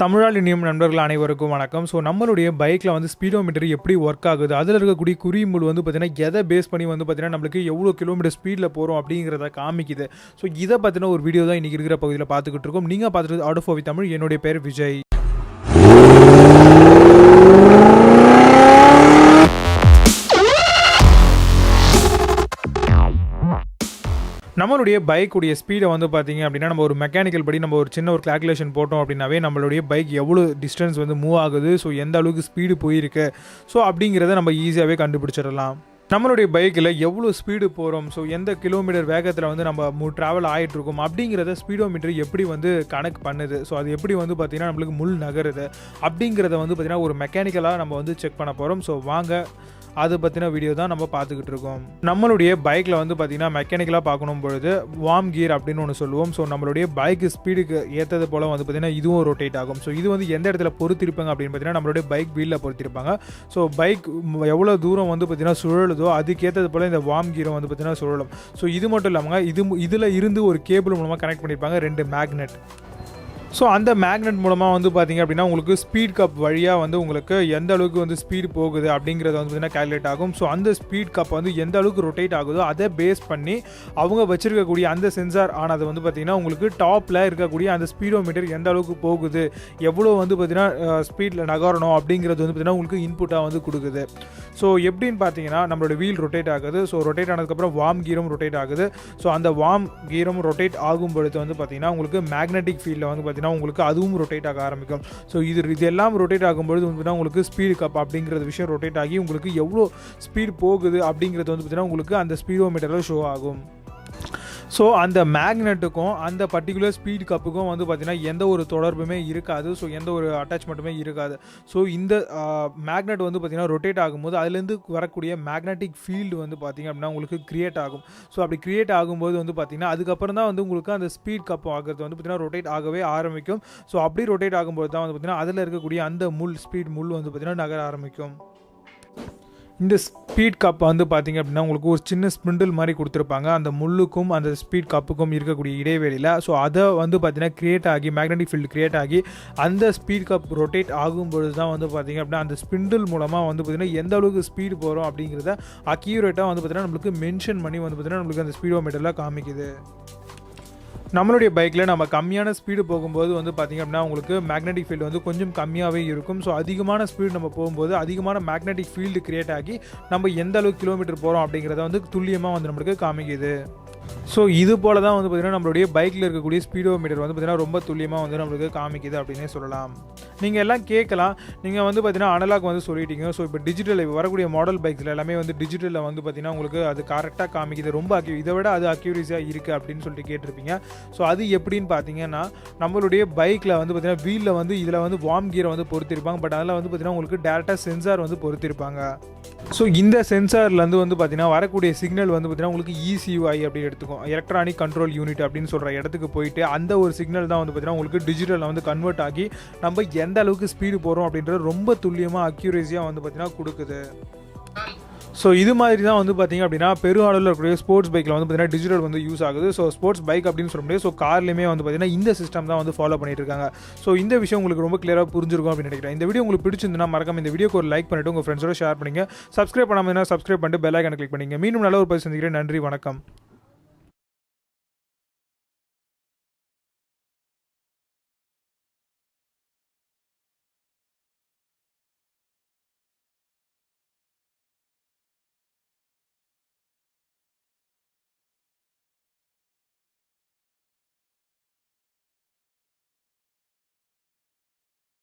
தமிழால் இனியும் நண்பர்கள் அனைவருக்கும் வணக்கம். ஸோ நம்மளுடைய பைக்கில் வந்து ஸ்பீடோமீட்டர் எப்படி ஒர்க் ஆகுது, அதில் இருக்கக்கூடிய குறியீடு வந்து பார்த்திங்கன்னா எதை பேஸ் பண்ணி வந்து பார்த்திங்கன்னா நம்மளுக்கு எவ்வளோ கிலோமீட்டர் ஸ்பீடில் போகிறோம் அப்படிங்கிறத காமிக்குது. ஸோ இதை பற்றின ஒரு வீடியோ தான் இன்றைக்கி இருக்கிற பகுதியில் பார்த்துக்கிட்டு இருக்கோம். நீங்கள் பார்த்துட்டு அவுட் ஆஃப் தமிழ். என்னுடைய பேர் விஜய். நம்மளுடைய பைக்குடைய ஸ்பீடை வந்து பார்த்திங்க அப்படின்னா நம்ம ஒரு மெக்கானிக்கல் படி நம்ம ஒரு சின்ன ஒரு கால்குலேஷன் போட்டோம் அப்படின்னாவே நம்மளுடைய பைக் எவ்வளோ டிஸ்டன்ஸ் வந்து மூவ் ஆகுது, ஸோ எந்த அளவுக்கு ஸ்பீடு போயிருக்கு, ஸோ அப்படிங்கிறத நம்ம ஈஸியாகவே கண்டுபிடிச்சிடலாம். நம்மளுடைய பைக்கில் எவ்வளோ ஸ்பீடு போகிறோம், ஸோ எந்த கிலோமீட்டர் வேகத்தில் வந்து நம்ம ட்ராவல் ஆகிட்ருக்கோம் அப்படிங்கிறத ஸ்பீடோமீட்டர் எப்படி வந்து கனெக்ட் பண்ணுது, ஸோ அது எப்படி வந்து பார்த்திங்கன்னா நம்மளுக்கு முள் நகருது அப்படிங்கிறத வந்து பார்த்திங்கன்னா ஒரு மெக்கானிக்கலாக நம்ம வந்து செக் பண்ண போகிறோம். ஸோ வாங்க அதை பற்றின வீடியோ தான் நம்ம பார்த்துக்கிட்டு இருக்கோம். நம்மளுடைய பைக்கில் வந்து பார்த்திங்கன்னா மெக்கானிக்கலாக பார்க்கணும் பொழுது வார்ம் கியர் அப்படின்னு ஒன்று சொல்லுவோம். ஸோ நம்மளுடைய பைக் ஸ்பீடுக்கு ஏற்றது போல் வந்து பார்த்திங்கன்னா இதுவும் ரொட்டேட் ஆகும். ஸோ இது வந்து எந்த இடத்துல பொறுத்திருப்பாங்க அப்படின்னு பார்த்தீங்கன்னா நம்மளுடைய பைக் வீலில் பொறுத்திருப்பாங்க. ஸோ பைக் எவ்வளோ தூரம் வந்து பார்த்திங்கன்னா சுழலுதோ அதுக்கேற்றது போல் இந்த வார்ம் கியரை வந்து பார்த்திங்கன்னா சுழலும். ஸோ இது மட்டும் இல்லாமல் இதில் இருந்து ஒரு கேபிள் மூலமாக கனெக்ட் பண்ணியிருப்பாங்க 2 மேக்னெட். ஸோ அந்த மேக்னெட் மூலமாக வந்து பார்த்திங்க அப்படின்னா உங்களுக்கு ஸ்பீட் கப் வழியாக வந்து உங்களுக்கு எந்த அளவுக்கு வந்து ஸ்பீடு போகுது அப்படிங்கிறத வந்து பார்த்திங்கன்னா கேல்குலேட் ஆகும். ஸோ அந்த ஸ்பீட் கப் வந்து எந்த அளவுக்கு ரொட்டேட் ஆகுதோ அதை பேஸ் பண்ணி அவங்க வச்சுருக்கக்கூடிய அந்த சென்சார் ஆனது வந்து பார்த்திங்கன்னா உங்களுக்கு டாப்பில் இருக்கக்கூடிய அந்த ஸ்பீடோமீட்டர் எந்த அளவுக்கு போகுது, எவ்வளோ வந்து பார்த்திங்கன்னா ஸ்பீடில் நகரணும் அப்படிங்கிறது வந்து பார்த்திங்கன்னா உங்களுக்கு இன்புட்டாக வந்து கொடுக்குது. ஸோ எப்படின்னு பார்த்தீங்கன்னா நம்மளோட வீல் ரொட்டேட் ஆகுது. ஸோ ரொட்டேட் ஆனதுக்கப்புறம் வார்ம் கீரும் ரொட்டேட் ஆகுது. ஸோ அந்த வார்ம் கீரும் ரொட்டேட் ஆகும் பொழுது வந்து பார்த்திங்கன்னா உங்களுக்கு மேக்னெட்டிக் ஃபீல்டில் வந்து உங்களுக்கு அதுவும் ரொட்டேட் ஆக ஆரம்பிக்கும். ஸோ இது எல்லாம் ரொட்டேட் ஆகும்பொழுது வந்து உங்களுக்கு ஸ்பீடு கப் அப்படிங்கிற விஷயம் ரொட்டேட் ஆகி உங்களுக்கு எவ்வளோ ஸ்பீடு போகுது அப்படிங்கிறது வந்து பார்த்தீங்கன்னா உங்களுக்கு அந்த ஸ்பீடோமீட்டரில் ஷோ ஆகும். ஸோ அந்த மேக்னெட்டுக்கும் அந்த பர்டிகுலர் ஸ்பீட் கப்புக்கும் வந்து பார்த்திங்கன்னா எந்த ஒரு தொடர்புமே இருக்காது. ஸோ எந்த ஒரு அட்டாச்மெண்ட்டுமே இருக்காது. ஸோ இந்த மேக்னெட் வந்து பார்த்திங்கன்னா ரொட்டேட் ஆகும்போது அதுலேருந்து வரக்கூடிய மேக்னெட்டிக் ஃபீல்டு வந்து பார்த்திங்க அப்படின்னா உங்களுக்கு க்ரியேட் ஆகும். ஸோ அப்படி க்ரியேட் ஆகும்போது வந்து பார்த்திங்கன்னா அதுக்கப்புறம் தான் வந்து உங்களுக்கு அந்த ஸ்பீட் கப் ஆகிறது வந்து பார்த்திங்கன்னா ரொட்டேட் ஆகவே ஆரம்பிக்கும். ஸோ அப்படி ரொட்டேட் ஆகும்போது தான் வந்து பார்த்திங்கன்னா அதில் இருக்கக்கூடிய அந்த ஸ்பீட் முள் வந்து பார்த்திங்கன்னா நகர ஆரம்பிக்கும். இந்த ஸ்பீட் கப் வந்து பார்த்திங்க அப்படின்னா உங்களுக்கு ஒரு சின்ன ஸ்பிண்டில் மாதிரி கொடுத்துருப்பாங்க அந்த முள்ளுக்கும் அந்த ஸ்பீட் கப்புக்கும் இருக்கக்கூடிய இடைவெளியில். ஸோ அதை வந்து பார்த்திங்கன்னா க்ரியேட் ஆகி மேக்னெட்டிக் ஃபீல்டு க்ரியேட் ஆகி அந்த ஸ்பீட் கப் ரொட்டேட் ஆகும்பொழுது தான் வந்து பார்த்திங்க அப்படின்னா அந்த ஸ்பிண்டில் மூலமாக வந்து பார்த்திங்கன்னா எந்த அளவுக்கு ஸ்பீடு போகிறோம் அப்படிங்கிறத அக்யூரேட்டாக வந்து பார்த்திங்கன்னா நம்மளுக்கு மென்ஷன் பண்ணி வந்து பார்த்திங்கன்னா நம்மளுக்கு அந்த ஸ்பீடோமீட்டரில் காமிக்குது. நம்மளுடைய பைக்கில் நம்ம கம்மியான ஸ்பீடு போகும்போது வந்து பார்த்திங்க அப்படின்னா உங்களுக்கு மேக்னெட்டிக் ஃபீல்டு வந்து கொஞ்சம் கம்மியாகவே இருக்கும். ஸோ அதிகமான ஸ்பீடு நம்ம போகும்போது அதிகமான மேக்னெட்டிக் ஃபீல்டு க்ரியேட் ஆகி நம்ம எந்த அளவுக்கு கிலோமீட்டர் போகிறோம் அப்படிங்கிறத வந்து துல்லியமாக வந்து நம்மளுக்கு காமிக்குது. ஸோ இது போல் தான் வந்து பார்த்திங்கன்னா நம்மளுடைய பைக்கில் இருக்கக்கூடிய ஸ்பீடோமீட்டர் வந்து பார்த்திங்கன்னா ரொம்ப துல்லியமாக வந்து நம்மளுக்கு காமிக்குது அப்படின்னே சொல்லலாம். நீங்கள் எல்லாம் கேட்கலாம், நீங்கள் வந்து பார்த்திங்கன்னா அனலாக் வந்து சொல்லிட்டீங்க. ஸோ இப்போ டிஜிட்டல் வரக்கூடிய மாடல் பைக்ஸில் எல்லாமே வந்து டிஜிட்டலில் வந்து பார்த்திங்கன்னா உங்களுக்கு அது கரெக்டாக காமிக்குது, ரொம்ப இதை விட அது அக்யூரேசியாக இருக்குது அப்படின்னு சொல்லிட்டு கேட்டிருப்பீங்க. ஸோ அது எப்படின்னு பார்த்தீங்கன்னா நம்மளுடைய பைக்கில் வந்து பார்த்திங்கன்னா வீலில் வந்து இதில் வந்து வார்ம் கியரை வந்து பொறுத்திருப்பாங்க. பட் அதில் வந்து பார்த்திங்கன்னா உங்களுக்கு டேரெக்டாக சென்சார் வந்து பொறுத்திருப்பாங்க. ஸோ இந்த சென்சார்லேருந்து வந்து பார்த்திங்கன்னா வரக்கூடிய சிக்னல் வந்து பார்த்திங்கன்னா உங்களுக்கு ECUI அப்படின்னு எடுத்துக்கும், எலக்ட்ரானிக் கண்ட்ரோல் யூனிட் அப்படின்னு சொல்கிற இடத்துக்கு போயிட்டு அந்த ஒரு சிக்னல் தான் வந்து பார்த்திங்கன்னா உங்களுக்கு டிஜிட்டலில் வந்து கன்வெர்ட் ஆகி நம்ம எந்த அளவுக்கு ஸ்பீடு போகிறோம் அப்படின்றது ரொம்ப துல்லியமாக அக்யூரேசியாக வந்து பார்த்திங்கன்னா கொடுக்குது. ஸோ இது மாதிரி தான் வந்து பார்த்திங்க அப்படின்னா பெருமளவில் இருக்கக்கூடிய ஸ்போர்ட்ஸ் பைக்கில் வந்து பார்த்திங்கன்னா டிஜிட்டல் வந்து யூஸ் ஆகுது. ஸோ ஸ்போர்ட்ஸ் பைக் அப்படின்னு சொல்ல முடியாது. ஸோ கார்லையுமே வந்து பார்த்திங்கன்னா இந்த சிஸ்டம் தான் வந்து ஃபாலோ பண்ணிட்டு இருக்காங்க. ஸோ இந்த விஷயம் உங்களுக்கு ரொம்ப கிளியராக புரிஞ்சிருக்கும் அப்படின்னு நினைக்கிறேன். இந்த வீடியோ உங்களுக்கு பிடிச்சிருந்தா மறக்காம இந்த வீடியோக்கு ஒரு லைக் பண்ணிவிட்டு உங்கள் ஃப்ரெண்ட்ஸோட ஷேர் பண்ணிங்க. சப்ஸ்கிரைப் பண்ணாமல் சப்ஸ்கிரைப் பண்ணிட்டு பெல் ஐகானை கிளிக் பண்ணிங்க. மீண்டும் நல்ல ஒரு பதிவு சந்திக்கிறேன். நன்றி, வணக்கம்.